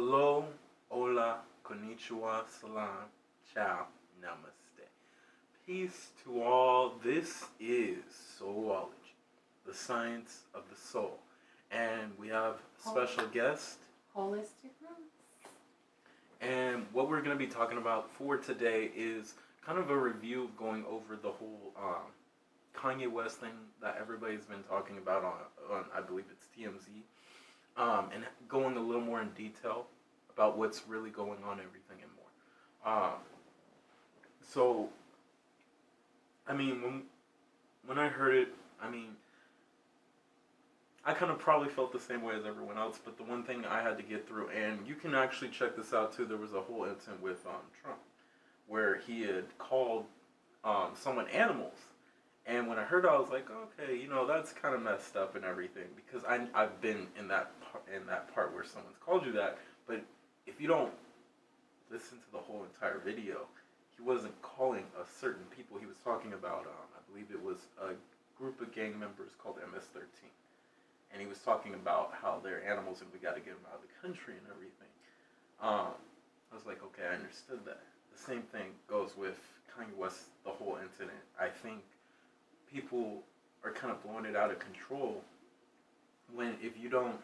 Hello, Hola, Konnichiwa, Salaam, Ciao Namaste. Peace to all. This is Soulology, the science of the soul. And we have a special guest. HolisticRoots. And what we're going to be talking about for today is kind of a review going over the whole Kanye West thing that everybody's been talking about on I believe it's TMZ. And going a little more in detail about what's really going on, everything and more. So, I mean, when I heard it, I mean, I kind of probably felt the same way as everyone else, but the one thing I had to get through, and you can actually check this out too, there was a whole incident with Trump, where he had called someone animals. And when I heard it, I was like, okay, that's kind of messed up and everything, because I've been in that part where someone's called you that, but if you don't listen to the whole entire video, he wasn't calling a certain people. He was talking about, I believe it was a group of gang members called MS-13, and he was talking about how they're animals and we got to get them out of the country and everything. I was like, okay, I understood that. The same thing goes with Kanye West, the whole incident. I think people are kind of blowing it out of control when if you don't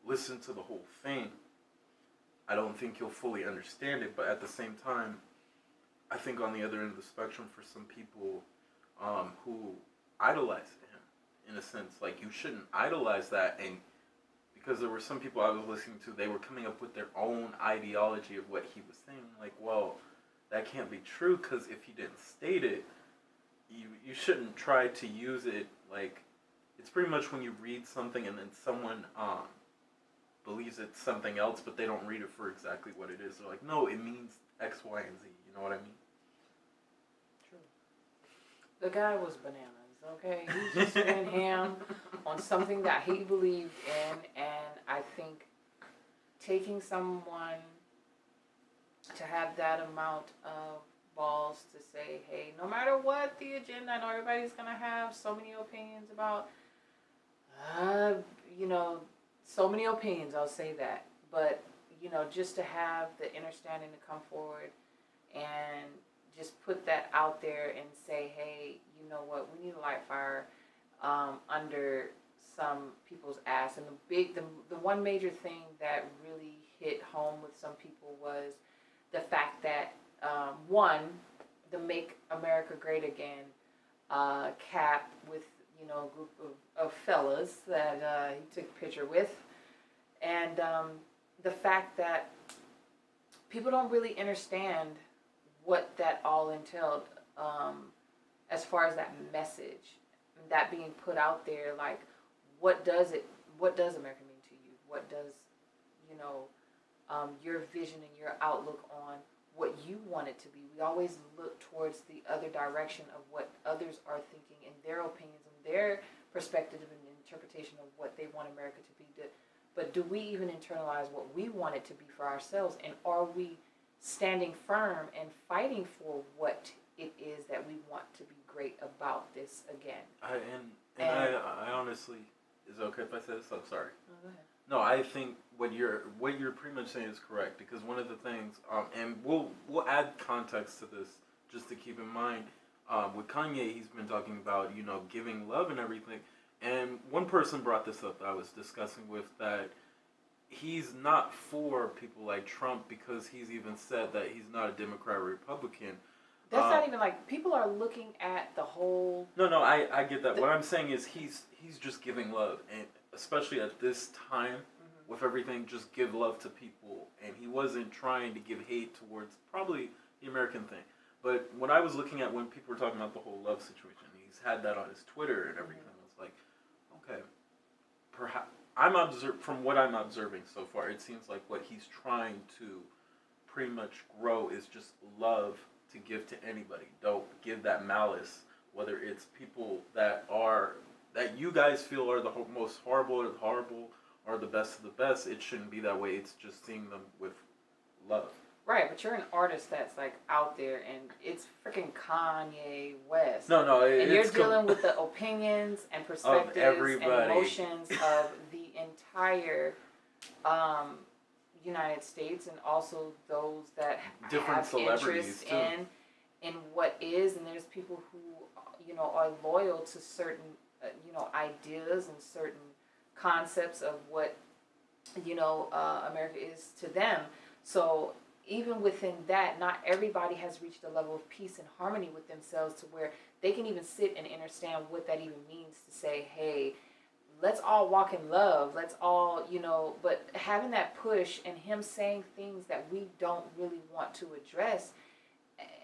listen to the whole thing, I don't think you'll fully understand it. But at the same time, I think on the other end of the spectrum, for some people who idolize him, in a sense, like you shouldn't idolize that. And because there were some people I was listening to, they were coming up with their own ideology of what he was saying. Like, well, that can't be true, because if he didn't state it, you shouldn't try to use it. Like, it's pretty much when you read something and then someone believes it's something else, but they don't read it for exactly what it is. They're like, no, it means X, Y, and Z. You know what I mean? True. The guy was bananas, okay? He just went ham on something that he believed in, and I think taking someone to have that amount of balls to say, hey, no matter what the agenda, I know everybody's going to have so many opinions about, so many opinions, I'll say that. But, just to have the understanding to come forward and just put that out there and say, hey, you know what, we need a light fire under some people's ass. And the one major thing that really hit home with some people was the fact that one, the Make America Great Again cap with, a group of fellas that he took a picture with. And the fact that people don't really understand what that all entailed as far as that message, that being put out there. Like, what does America mean to you? What does, your vision and your outlook on what you want it to be? We always look towards the other direction of what others are thinking and their opinions and their perspective and interpretation of what they want America to be. But do we even internalize what we want it to be for ourselves? And are we standing firm and fighting for what it is that we want to be great about this again? I honestly, is it okay if I say this? I'm sorry. Oh, go ahead. No, I think what you're pretty much saying is correct, because one of the things, and we'll add context to this just to keep in mind. With Kanye, he's been talking about giving love and everything, and one person brought this up that I was discussing with, that he's not for people like Trump, because he's even said that he's not a Democrat or Republican. That's not even like, people are looking at the whole. No, I get that. What I'm saying is he's just giving love, and especially at this time, with everything, just give love to people. And he wasn't trying to give hate towards probably the American thing. But when I was looking at when people were talking about the whole love situation, he's had that on his Twitter and everything. I was like, okay, perhaps from what I'm observing so far, it seems like what he's trying to pretty much grow is just love to give to anybody. Don't give that malice, whether it's people that you guys feel are the most horrible or the best of the best. It shouldn't be that way. It's just seeing them with love. Right, but you're an artist that's like out there, and it's freaking Kanye West. No, and you're dealing with the opinions and perspectives and emotions of the entire United States, and also those that Different have celebrities, interest too. in what is, and there's people who, are loyal to certain ideas and certain concepts of what America is to them. So even within that, not everybody has reached a level of peace and harmony with themselves to where they can even sit and understand what that even means to say, hey, let's all walk in love. Let's all, but having that push and him saying things that we don't really want to address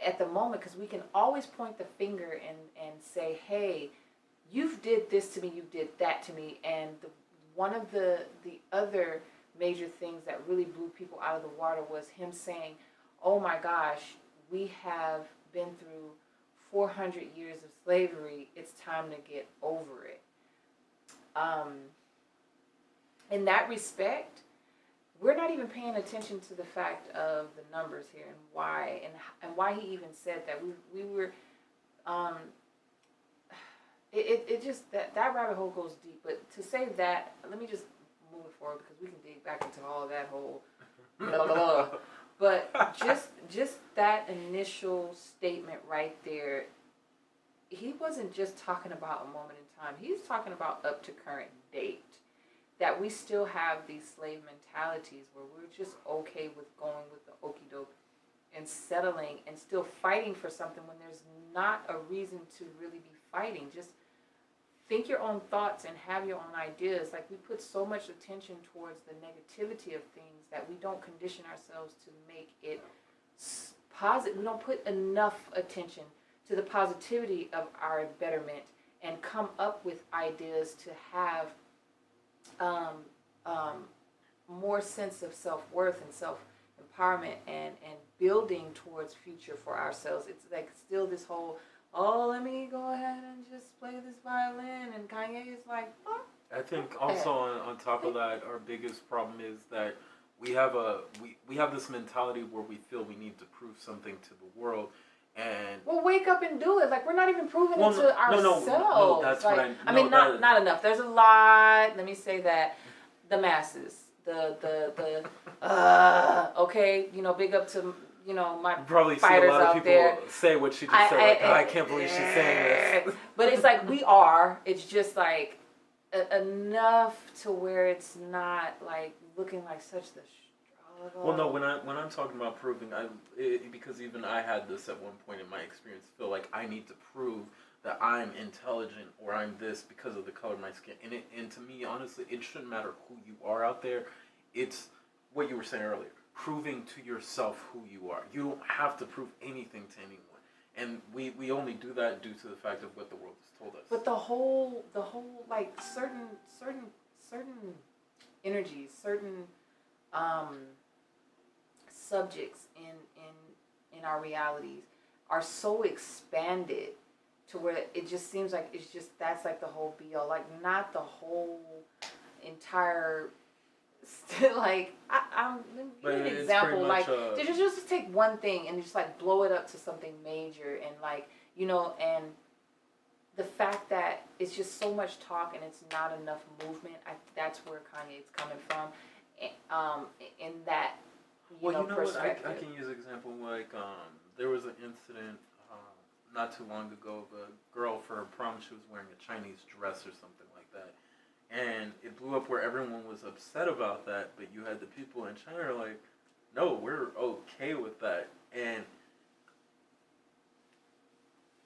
at the moment, because we can always point the finger and say, hey, you've did this to me, you did that to me. And one of the other major things that really blew people out of the water was him saying, oh my gosh, we have been through 400 years of slavery, it's time to get over it. In that respect, we're not even paying attention to the fact of the numbers here and why he even said that. We were it just that rabbit hole goes deep. But to say that, let me just move it forward because we can dig back into all of that whole blah, blah, blah. But just that initial statement right there, he wasn't just talking about a moment in time. He's talking about up to current date. That we still have these slave mentalities where we're just okay with going with the okie doke and settling and still fighting for something when there's not a reason to really be fighting. Just think your own thoughts and have your own ideas. Like, we put so much attention towards the negativity of things that we don't condition ourselves to make it positive. We don't put enough attention to the positivity of our betterment and come up with ideas to have more sense of self-worth and self-empowerment and building towards future for ourselves. It's like still this whole, let me go ahead and just play this violin, and Kanye is like, I think also on top of that, our biggest problem is that we have we have this mentality where we feel we need to prove something to the world. And well, wake up and do it. Like, we're not even proving it to ourselves. No, that's like, what I mean, not enough. There's a lot. Let me say that the masses, okay, big up to my probably fighters see a lot of out people there. say what she just said. I can't believe she's saying this. But it's like we are. It's just like enough to where it's not like looking like such the. Well, no. When I'm talking about proving, because even I had this at one point in my experience. Feel like I need to prove that I'm intelligent or I'm this because of the color of my skin. And to me, honestly, it shouldn't matter who you are out there. It's what you were saying earlier, proving to yourself who you are. You don't have to prove anything to anyone. And we only do that due to the fact of what the world has told us. But the whole like certain energies, certain subjects in our realities are so expanded to where it just seems like it's just that's like the whole be all, like not the whole entire like I'm give you an example, like just take one thing and just like blow it up to something major, and like and the fact that it's just so much talk and it's not enough movement. That's where Kanye's coming from, in that perspective. What? I can use an example like there was an incident not too long ago of a girl for her prom. She was wearing a Chinese dress or something like that, and it blew up where everyone was upset about that. But you had the people in China are like, no, we're okay with that. And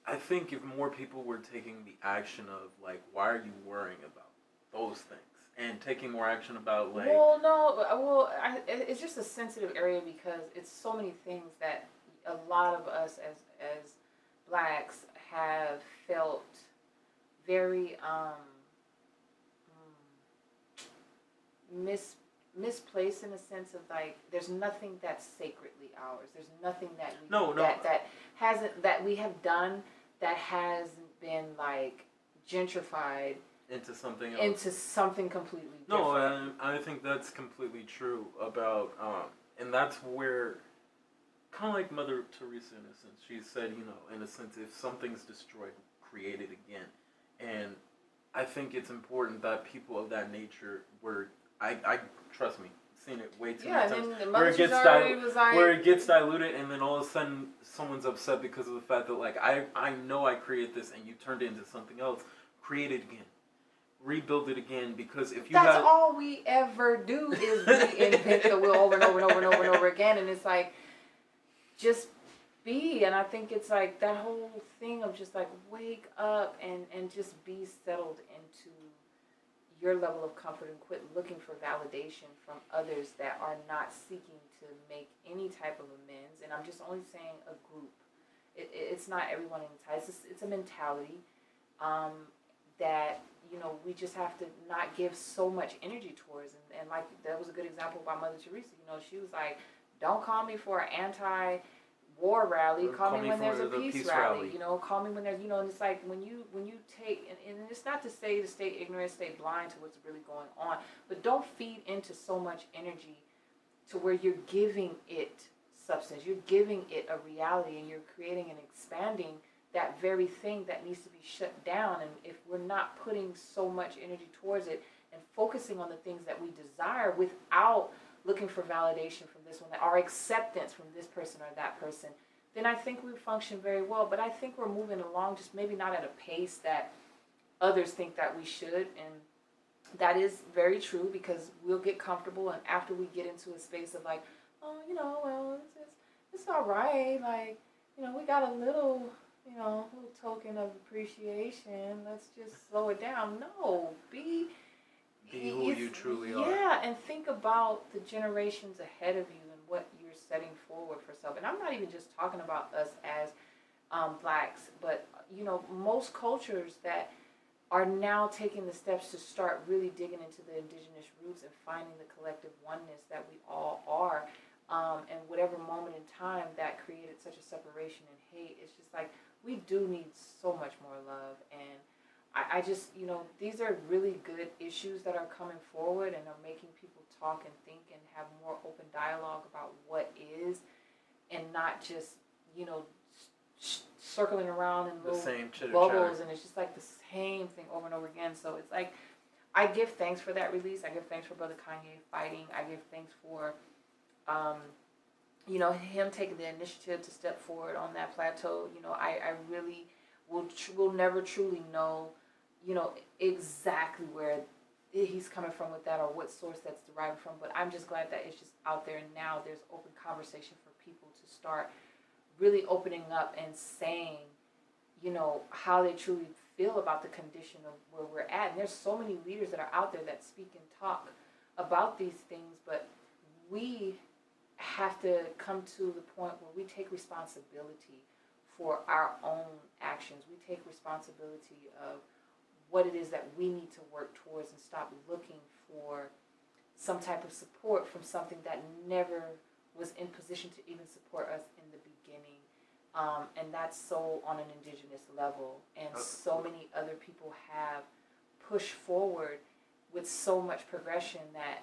I think if more people were taking the action of like, why are you worrying about those things? And taking more action about like... it's just a sensitive area because it's so many things that a lot of us as blacks have felt very misplaced in a sense of like there's nothing that's sacredly ours. There's nothing that we have done that hasn't been like gentrified into something else. Into something completely different. No, I think that's completely true about, and that's where, kind of like Mother Teresa in a sense, she said, in a sense, if something's destroyed, create it again. And I think it's important that people of that nature I trust me, seen it way too Yeah, many and times. then the Where mother it gets already was like, where it gets diluted, and then all of a sudden someone's upset because of the fact that like I know I created this and you turned it into something else. Create it again, rebuild it again, because if you that's all we ever do is reinvent the wheel over and over and over and over and over again, and it's like just be. And I think it's like that whole thing of just like wake up and just be settled into your level of comfort and quit looking for validation from others that are not seeking to make any type of amends. And I'm just only saying a group. It's not everyone in the ties. It's a mentality that, you know, we just have to not give so much energy towards. And like, that was a good example by Mother Teresa. You know, she was like, don't call me for an anti-war rally. Call me when there's a peace rally. You know, call me when there's, you know, and it's like when you take, and it's not to say to stay ignorant, stay blind to what's really going on, but don't feed into so much energy to where you're giving it substance. You're giving it a reality, and you're creating and expanding that very thing that needs to be shut down. And if we're not putting so much energy towards it and focusing on the things that we desire without looking for validation from this one, or acceptance from this person or that person, then I think we function very well. But I think we're moving along, just maybe not at a pace that others think that we should. And that is very true, because we'll get comfortable, and after we get into a space of like, oh, you know, well, it's all right, like, you know, we got a little, you know, little token of appreciation, let's just slow it down. No, be who you truly are. Yeah, and think about the generations ahead of you and what you're setting forward for self. And I'm not even just talking about us as blacks, but, you know, most cultures that are now taking the steps to start really digging into the indigenous roots and finding the collective oneness that we all are. And whatever moment in time that created such a separation and hate, it's just like, we do need so much more love. And I just, you know, these are really good issues that are coming forward and are making people talk and think and have more open dialogue about what is, and not just, you know, circling around in little same bubbles, and it's just like the same thing over and over again. So it's like, I give thanks for that release. I give thanks for Brother Kanye fighting. I give thanks for, you know, him taking the initiative to step forward on that plateau. You know, I really will never truly know, you know, exactly where he's coming from with that or what source that's derived from. But I'm just glad that it's just out there, and now there's open conversation for people to start really opening up and saying, you know, how they truly feel about the condition of where we're at. And there's so many leaders that are out there that speak and talk about these things, but we have to come to the point where we take responsibility for our own actions. We take responsibility of what it is that we need to work towards, and stop looking for some type of support from something that never was in position to even support us in the beginning. And that's so on an indigenous level. And so many other people have pushed forward with so much progression that,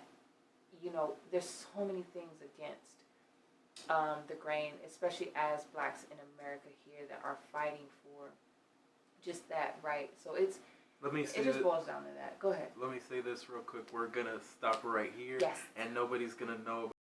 you know, there's so many things against the grain, especially as blacks in America here that are fighting for just that right. So it just boils down to that. Go ahead. Let me say this real quick. We're going to stop right here. Yes. And nobody's going to know